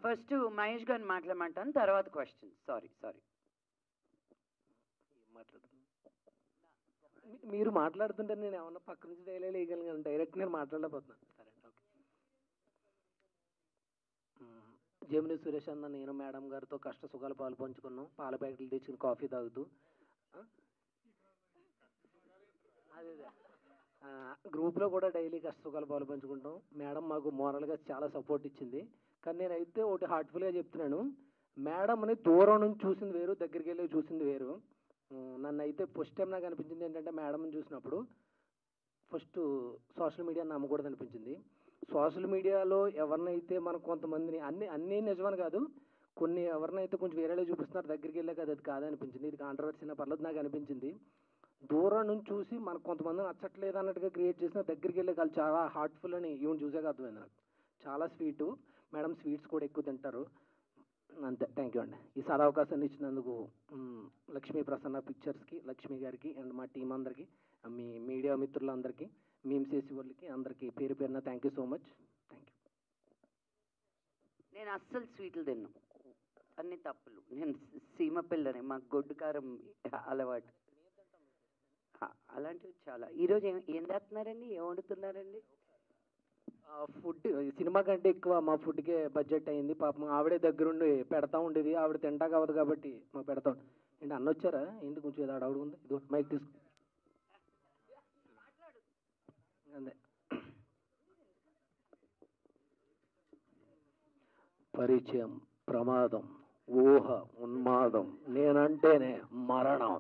First Mahesh గారిని మాట్లాడమంటాను, తర్వాత question. Sorry. మీరు మాట్లాడుతుంటే నేను ఏమన్నా పక్క నుంచి డైలాగ్ వేయగలిగాను, డైరెక్ట్ నేను మాట్లాడలేకపోతున్నాను. సరే, ఓకే. జమిని సురేష్ అన్న నేను మేడం గారితో కష్ట సుఖాలు పాలు పంచుకున్నాం, పాల ప్యాకెట్లు తెచ్చుకుని కాఫీ తాగుతూ. ఆ? అదే గ్రూప్లో కూడా డైలీ కష్ట సుఖాలు పాలు పంచుకుంటాం. మేడం మాకు మోరల్గా చాలా సపోర్ట్ ఇచ్చింది. కానీ నేనైతే ఒకటి హార్ట్ఫుల్గా చెప్తున్నాను, మేడంని దూరం నుంచి చూసింది వేరు, దగ్గరికి వెళ్ళి చూసింది వేరు. నన్ను అయితే ఫస్ట్ టైం నాకు అనిపించింది ఏంటంటే, మేడంని చూసినప్పుడు ఫస్ట్ సోషల్ మీడియా నమ్మకూడదు అనిపించింది. సోషల్ మీడియాలో ఎవరినైతే మనం కొంతమందిని అన్నీ నిజమని కాదు, కొన్ని ఎవరినైతే కొంచెం వేరేలా చూపిస్తున్నారు, దగ్గరికి వెళ్ళాక అది కాదనిపించింది. ఇది కాంట్రవర్సీ పర్లేదు నాకు అనిపించింది. దూరం నుంచి చూసి మనకు కొంతమంది నచ్చట్లేదు అన్నట్టుగా క్రియేట్ చేసిన, దగ్గరికి వెళ్ళే వాళ్ళు చాలా హార్ట్ఫుల్ అని ఈవెన్ చూసాక అర్థమైంది నాకు. చాలా స్వీటు మేడం, స్వీట్స్ కూడా ఎక్కువ తింటారు. అంతే, థ్యాంక్ యూ అండి. ఈ సదవకాశాన్ని ఇచ్చినందుకు లక్ష్మీ ప్రసన్న పిక్చర్స్కి, లక్ష్మి గారికి అండ్ మా టీం అందరికీ, మీ మీడియా మిత్రులందరికీ, మీమ్స్ చేసే వాళ్ళకి అందరికీ పేరు పేరున thank you so much. Thank you. నేను అస్సలు స్వీట్లు తిన్నాను, అన్ని తప్పులు. నేను సీమ పిల్లని, మాకు గొడ్డు కారం అలవాటు. అలాంటివి చాలా. ఈరోజు ఏం చేస్తున్నారండి, ఏం వండుతున్నారండి? ఫుడ్ సినిమా కంటే ఎక్కువ మా ఫుడ్కే బడ్జెట్ అయింది. పాపం ఆవిడే దగ్గరుండి పెడతా ఉండేది, ఆవిడ తింటాక అవ్వదు కాబట్టి మాకు పెడతాం. ఏంటి అన్న వచ్చారా ఏంటి, కొంచెం ఏదో అడవుడు ఉంది, ఇదో మైక్ తీసుకు. అంతే. పరిచయం, ప్రమాదం, ఊహ, ఉన్మాదం, నేనంటేనే మరణం.